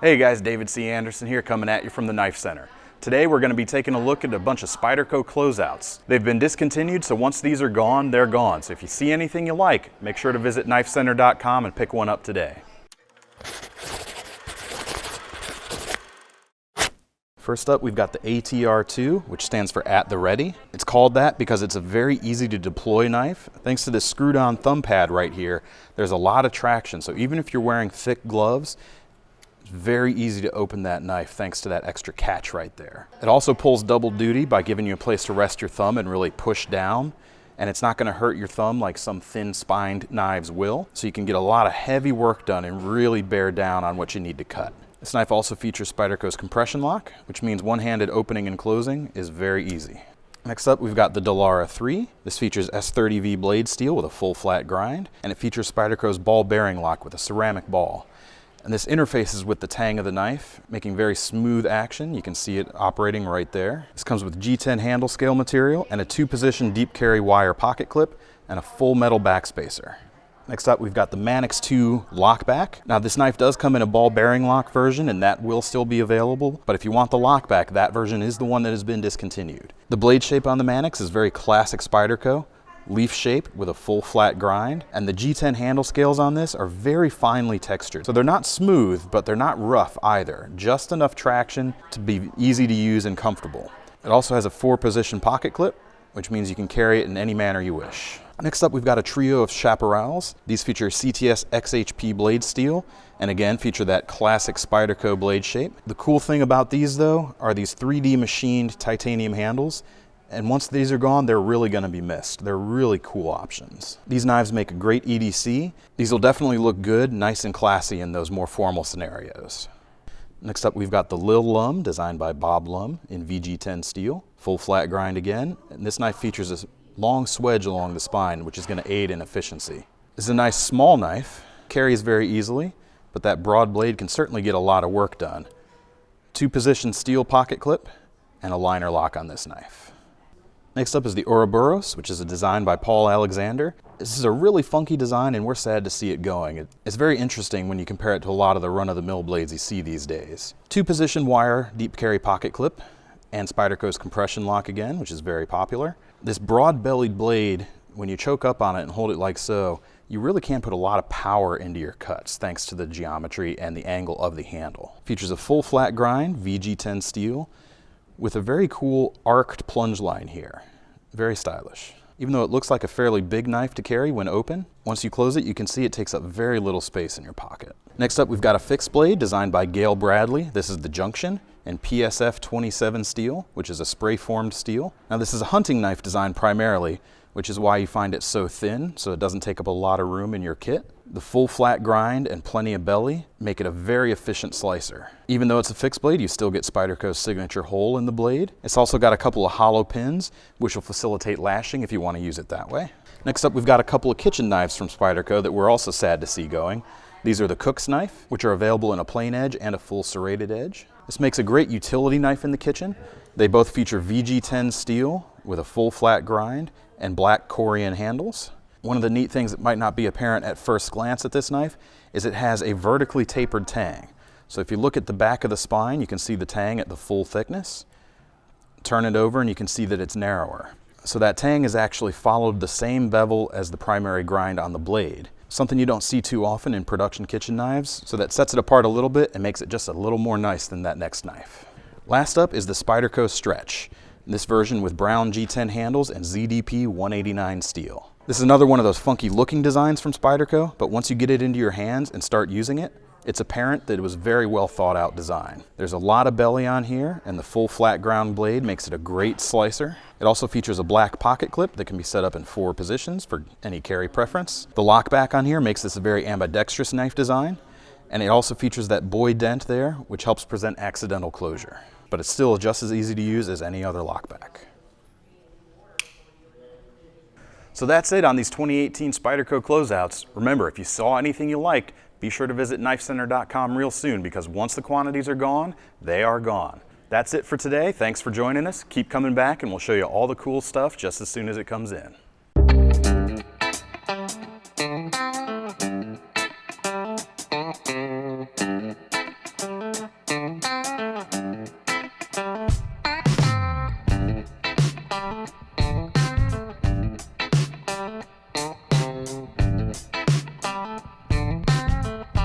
Hey guys, David C. Anderson here coming at you from the Knife Center. Today we're going to be taking a look at a bunch of Spyderco closeouts. They've been discontinued, so once these are gone, they're gone. So if you see anything you like, make sure to visit KnifeCenter.com and pick one up today. First up, we've got the ATR2, which stands for At the Ready. It's called that because it's a very easy to deploy knife. Thanks to this screwed on thumb pad right here, there's a lot of traction. So even if you're wearing thick gloves, it's very easy to open that knife thanks to that extra catch right there. It also pulls double duty by giving you a place to rest your thumb and really push down. And it's not going to hurt your thumb like some thin spined knives will. So you can get a lot of heavy work done and really bear down on what you need to cut. This knife also features Spyderco's compression lock, which means one-handed opening and closing is very easy. Next up, we've got the Delara 3. This features S30V blade steel with a full flat grind, and it features Spyderco's ball bearing lock with a ceramic ball. And this interfaces with the tang of the knife, making very smooth action. You can see it operating right there. This comes with G10 handle scale material and a 2-position deep carry wire pocket clip and a full metal backspacer. Next up, we've got the Manix 2 lockback. Now this knife does come in a ball bearing lock version and that will still be available, but if you want the lockback, that version is the one that has been discontinued. The blade shape on the Manix is very classic Spyderco, leaf shape with a full flat grind, and the G10 handle scales on this are very finely textured. So they're not smooth, but they're not rough either. Just enough traction to be easy to use and comfortable. It also has a 4-position pocket clip, which means you can carry it in any manner you wish. Next up, we've got a trio of Chaparrals. These feature CTS XHP blade steel, and again, feature that classic Spyderco blade shape. The cool thing about these though, are these 3D machined titanium handles. And once these are gone, they're really going to be missed. They're really cool options. These knives make a great EDC. These will definitely look good, nice and classy in those more formal scenarios. Next up, we've got the Lil Lum, designed by Bob Lum in VG10 steel. Full flat grind again. And this knife features a long swedge along the spine, which is going to aid in efficiency. This is a nice small knife, carries very easily, but that broad blade can certainly get a lot of work done. 2-position steel pocket clip and a liner lock on this knife. Next up is the Ouroboros, which is a design by Paul Alexander. This is a really funky design and we're sad to see it going. It's very interesting when you compare it to a lot of the run-of-the-mill blades you see these days. 2-position wire deep carry pocket clip and Spyderco's compression lock again, which is very popular. This broad-bellied blade, when you choke up on it and hold it like so, you really can't put a lot of power into your cuts thanks to the geometry and the angle of the handle. Features a full flat grind, VG10 steel, with a very cool arced plunge line here. Very stylish. Even though it looks like a fairly big knife to carry when open, once you close it, you can see it takes up very little space in your pocket. Next up, we've got a fixed blade designed by Gale Bradley. This is the Junction and PSF 27 steel, which is a spray-formed steel. Now this is a hunting knife design primarily, which is why you find it so thin, so it doesn't take up a lot of room in your kit. The full flat grind and plenty of belly make it a very efficient slicer. Even though it's a fixed blade, you still get Spyderco's signature hole in the blade. It's also got a couple of hollow pins, which will facilitate lashing if you want to use it that way. Next up, we've got a couple of kitchen knives from Spyderco that we're also sad to see going. These are the Cook's knife, which are available in a plain edge and a full serrated edge. This makes a great utility knife in the kitchen. They both feature VG10 steel with a full flat grind and black Corian handles. One of the neat things that might not be apparent at first glance at this knife is it has a vertically tapered tang. So if you look at the back of the spine, you can see the tang at the full thickness. Turn it over and you can see that it's narrower. So that tang has actually followed the same bevel as the primary grind on the blade. Something you don't see too often in production kitchen knives, so that sets it apart a little bit and makes it just a little more nice than that next knife. Last up is the Spyderco Stretch. This version with brown G10 handles and ZDP 189 steel. This is another one of those funky looking designs from Spyderco, but once you get it into your hands and start using it, it's apparent that it was a very well thought out design. There's a lot of belly on here and the full flat ground blade makes it a great slicer. It also features a black pocket clip that can be set up in 4 positions for any carry preference. The lockback on here makes this a very ambidextrous knife design, and it also features that buoy dent there, which helps prevent accidental closure. But it's still just as easy to use as any other lockback. So that's it on these 2018 Spyderco closeouts. Remember, if you saw anything you liked, be sure to visit KnifeCenter.com real soon because once the quantities are gone, they are gone. That's it for today. Thanks for joining us. Keep coming back and we'll show you all the cool stuff just as soon as it comes in.